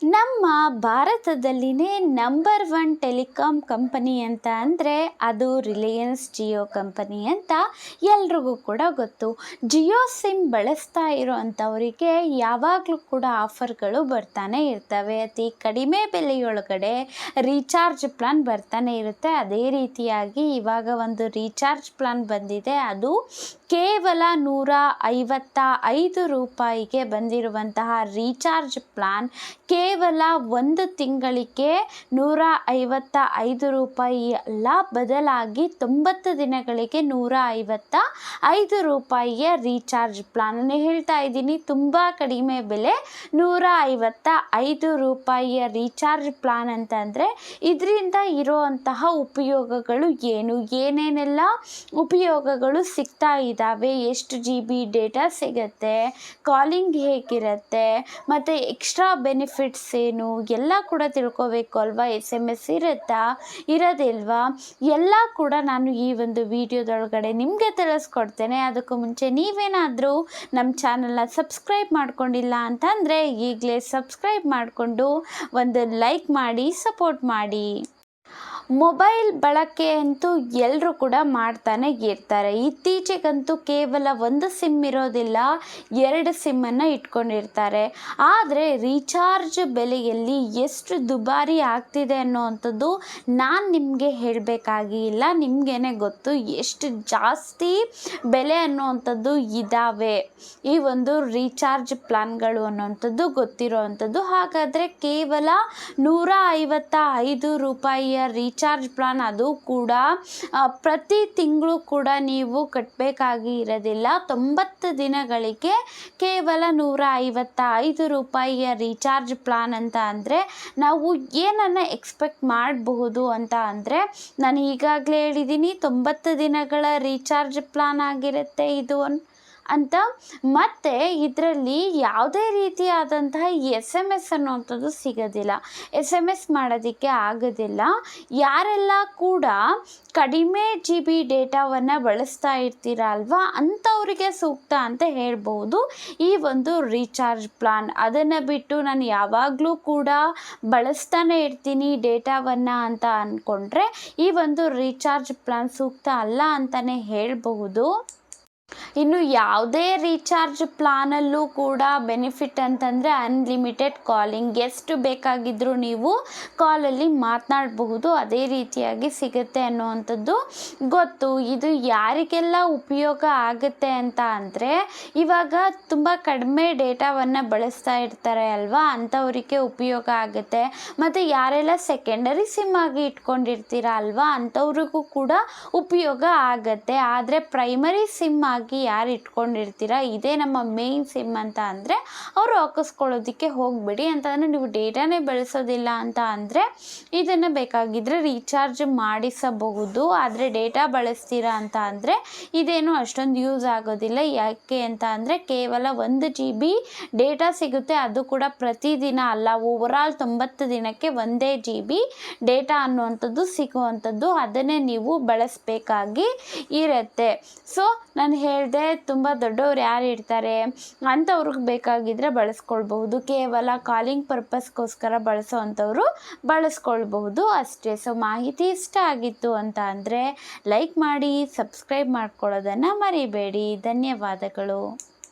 ನಮ್ಮ ಭಾರತದಲ್ಲಿನೇ number 1 telecom company ಅಂತ ಅಂದರೆ ಅದು ರಿಲಯನ್ಸ್ ಜಿಯೋ ಕಂಪನಿ ಅಂತ ಎಲ್ರಿಗೂ ಕೂಡ ಗೊತ್ತು. ಜಿಯೋ ಸಿಮ್ ಬಳಸ್ತಾ ಇರೋವಂಥವರಿಗೆ ಯಾವಾಗಲೂ ಕೂಡ ಆಫರ್ಗಳು ಬರ್ತಾನೆ ಇರ್ತವೆ. ಅತಿ ಕಡಿಮೆ ಬೆಲೆಯೊಳಗಡೆ ರೀಚಾರ್ಜ್ ಪ್ಲಾನ್ ಬರ್ತಾನೆ ಇರುತ್ತೆ. ಅದೇ ರೀತಿಯಾಗಿ ಇವಾಗ ಒಂದು ರೀಚಾರ್ಜ್ ಪ್ಲಾನ್ ಬಂದಿದೆ. ಅದು ಕೇವಲ ₹155 ಬಂದಿರುವಂತಹ ರೀಚಾರ್ಜ್ ಪ್ಲಾನ್ ಕೇವಲ 1 ತಿಂಗಳಿಗೆ ₹155 ಅಲ್ಲ, ಬದಲಾಗಿ 90 ದಿನಗಳಿಗೆ ₹155 ರೀಚಾರ್ಜ್ ಪ್ಲಾನನ್ನು ಹೇಳ್ತಾ ಇದ್ದೀನಿ. ತುಂಬ ಕಡಿಮೆ ಬೆಲೆ ₹155 ರೀಚಾರ್ಜ್ ಪ್ಲಾನ್ ಅಂತ ಅಂದರೆ ಇದರಿಂದ ಇರೋವಂತಹ ಉಪಯೋಗಗಳು ಏನೇನೆಲ್ಲ ಉಪಯೋಗಗಳು ಸಿಗ್ತಾ ಇದ್ದಾವೆ, ಎಷ್ಟು GB ಡೇಟಾ ಸಿಗುತ್ತೆ, ಕಾಲಿಂಗ್ ಹೇಗಿರುತ್ತೆ, ಮತ್ತು ಎಕ್ಸ್ಟ್ರಾ ಬೆನಿಫಿಟ್ಸ್ ಏನು ಎಲ್ಲ ಕೂಡ ತಿಳ್ಕೋಬೇಕು ಅಲ್ವಾ. SMS ಇರುತ್ತಾ ಇರೋದಿಲ್ವಾ ಎಲ್ಲ ಕೂಡ ನಾನು ಈ ಒಂದು ವಿಡಿಯೋದೊಳಗಡೆ ನಿಮಗೆ ತಿಳಿಸ್ಕೊಡ್ತೇನೆ. ಅದಕ್ಕೂ ಮುಂಚೆ ನೀವೇನಾದರೂ ನಮ್ಮ ಚಾನಲ್ನ ಸಬ್ಸ್ಕ್ರೈಬ್ ಮಾಡ್ಕೊಂಡಿಲ್ಲ ಅಂತಂದರೆ ಈಗಲೇ ಸಬ್ಸ್ಕ್ರೈಬ್ ಮಾಡಿಕೊಂಡು ಒಂದು ಲೈಕ್ ಮಾಡಿ ಸಪೋರ್ಟ್ ಮಾಡಿ. ಮೊಬೈಲ್ ಬಳಕೆ ಅಂತೂ ಎಲ್ಲರೂ ಕೂಡ ಮಾಡ್ತಾನೆ ಇರ್ತಾರೆ. ಇತ್ತೀಚೆಗಂತೂ ಕೇವಲ 1 ಸಿಮ್ ಇರೋದಿಲ್ಲ, 2 ಸಿಮ್ಮನ್ನು ಇಟ್ಕೊಂಡಿರ್ತಾರೆ. ಆದರೆ ರೀಚಾರ್ಜ್ ಬೆಲೆಯಲ್ಲಿ ಎಷ್ಟು ದುಬಾರಿ ಆಗ್ತಿದೆ ಅನ್ನೋವಂಥದ್ದು ನಾನು ನಿಮಗೆ ಹೇಳಬೇಕಾಗಿಲ್ಲ, ನಿಮಗೇನೆ ಗೊತ್ತು ಎಷ್ಟು ಜಾಸ್ತಿ ಬೆಲೆ ಅನ್ನೋವಂಥದ್ದು ಇದ್ದಾವೆ ಈ ಒಂದು ರೀಚಾರ್ಜ್ ಪ್ಲಾನ್ಗಳು ಅನ್ನೋವಂಥದ್ದು ಗೊತ್ತಿರೋವಂಥದ್ದು. ಹಾಗಾದರೆ ಕೇವಲ ₹155 ರೀಚಾರ್ಜ್ ಪ್ಲಾನ್, ಅದು ಕೂಡ ಪ್ರತಿ ತಿಂಗಳು ಕೂಡ ನೀವು ಕಟ್ಟಬೇಕಾಗಿ ಇರೋದಿಲ್ಲ. 90 ದಿನಗಳಿಗೆ ಕೇವಲ ₹155 ರೀಚಾರ್ಜ್ ಪ್ಲಾನ್ ಅಂತ ಅಂದರೆ ನಾವು ಏನನ್ನು ಎಕ್ಸ್ಪೆಕ್ಟ್ ಮಾಡಬಹುದು ಅಂತ ಅಂದರೆ, ನಾನು ಈಗಾಗಲೇ ಹೇಳಿದ್ದೀನಿ 90 ದಿನಗಳ ರೀಚಾರ್ಜ್ ಪ್ಲಾನ್ ಆಗಿರುತ್ತೆ ಇದು ಅಂತ. ಮತ್ತು ಇದರಲ್ಲಿ ಯಾವುದೇ ರೀತಿಯಾದಂತಹ SMS ಅನ್ನುವಂಥದ್ದು ಸಿಗೋದಿಲ್ಲ, SMS ಮಾಡೋದಕ್ಕೆ ಆಗೋದಿಲ್ಲ. ಯಾರೆಲ್ಲ ಕೂಡ ಕಡಿಮೆ GB ಡೇಟಾವನ್ನು ಬಳಸ್ತಾ ಇರ್ತೀರ ಅಲ್ವಾ, ಅಂಥವರಿಗೆ ಸೂಕ್ತ ಅಂತ ಹೇಳ್ಬೋದು ಈ ಒಂದು ರೀಚಾರ್ಜ್ ಪ್ಲಾನ್. ಅದನ್ನು ಬಿಟ್ಟು ನಾನು ಯಾವಾಗಲೂ ಕೂಡ ಬಳಸ್ತಾನೆ ಇರ್ತೀನಿ ಡೇಟಾವನ್ನು ಅಂತ ಅಂದ್ಕೊಂಡ್ರೆ ಈ ಒಂದು ರೀಚಾರ್ಜ್ ಪ್ಲಾನ್ ಸೂಕ್ತ ಅಲ್ಲ ಅಂತಲೇ ಹೇಳಬಹುದು. ಇನ್ನು ಯಾವುದೇ ರೀಚಾರ್ಜ್ ಪ್ಲಾನಲ್ಲೂ ಕೂಡ ಬೆನಿಫಿಟ್ ಅಂತಂದರೆ ಅನ್ಲಿಮಿಟೆಡ್ ಕಾಲಿಂಗ್, ಎಷ್ಟು ಬೇಕಾಗಿದ್ದರೂ ನೀವು ಕಾಲಲ್ಲಿ ಮಾತನಾಡಬಹುದು, ಅದೇ ರೀತಿಯಾಗಿ ಸಿಗುತ್ತೆ ಅನ್ನುವಂಥದ್ದು ಗೊತ್ತು. ಇದು ಯಾರಿಗೆಲ್ಲ ಉಪಯೋಗ ಆಗುತ್ತೆ ಅಂತ ಅಂದರೆ, ಇವಾಗ ತುಂಬ ಕಡಿಮೆ ಡೇಟಾವನ್ನು ಬಳಸ್ತಾ ಇರ್ತಾರೆ ಅಲ್ವಾ, ಅಂಥವರಿಗೆ ಉಪಯೋಗ ಆಗುತ್ತೆ. ಮತ್ತು ಯಾರೆಲ್ಲ ಸೆಕೆಂಡರಿ ಸಿಮ್ ಆಗಿ ಇಟ್ಕೊಂಡಿರ್ತೀರ ಅಲ್ವಾ, ಅಂಥವ್ರಿಗೂ ಕೂಡ ಉಪಯೋಗ ಆಗುತ್ತೆ. ಆದರೆ ಪ್ರೈಮರಿ ಸಿಮ್ ಆಗಿ ಯಾರು ಇಟ್ಕೊಂಡಿರ್ತೀರ, ಇದೇ ನಮ್ಮ ಮೇನ್ ಸಿಮ್ ಅಂತ ಅಂದರೆ ಅವರು ಹಾಕಿಸ್ಕೊಳ್ಳೋದಕ್ಕೆ ಹೋಗಬೇಡಿ. ಅಂತಂದರೆ ನೀವು ಡೇಟಾನೇ ಬಳಸೋದಿಲ್ಲ ಅಂತ ಅಂದರೆ ಇದನ್ನು ಬೇಕಾಗಿದ್ದರೆ ರೀಚಾರ್ಜ್ ಮಾಡಿಸಬಹುದು. ಆದರೆ ಡೇಟಾ ಬಳಸ್ತೀರಾ ಅಂತ ಅಂದರೆ ಇದೇನು ಅಷ್ಟೊಂದು ಯೂಸ್ ಆಗೋದಿಲ್ಲ. ಯಾಕೆ ಅಂತ ಅಂದರೆ ಕೇವಲ 1 GB ಡೇಟಾ ಸಿಗುತ್ತೆ, ಅದು ಕೂಡ ಪ್ರತಿದಿನ ಅಲ್ಲ, ಓವರಾಲ್ 90 ದಿನಕ್ಕೆ 1 GB ಡೇಟಾ ಅನ್ನುವಂಥದ್ದು ಸಿಗುವಂಥದ್ದು, ಅದನ್ನೇ ನೀವು ಬಳಸಬೇಕಾಗಿ ಇರುತ್ತೆ. ಸೊ ನಾನು ಹೇಳಿದೆ, ತುಂಬ ದೊಡ್ಡವ್ರು ಯಾರು ಇರ್ತಾರೆ ಅಂಥವ್ರಿಗೆ ಬೇಕಾಗಿದ್ದರೆ ಬಳಸ್ಕೊಳ್ಬಹುದು. ಕೇವಲ ಕಾಲಿಂಗ್ ಪರ್ಪಸ್ಗೋಸ್ಕರ ಬಳಸೋವಂಥವ್ರು ಬಳಸ್ಕೊಳ್ಬಹುದು ಅಷ್ಟೇ. ಸೊ ಮಾಹಿತಿ ಇಷ್ಟ ಆಗಿತ್ತು ಅಂತ ಅಂದರೆ ಲೈಕ್ ಮಾಡಿ, ಸಬ್ಸ್ಕ್ರೈಬ್ ಮಾಡ್ಕೊಳ್ಳೋದನ್ನು ಮರಿಬೇಡಿ. ಧನ್ಯವಾದಗಳು.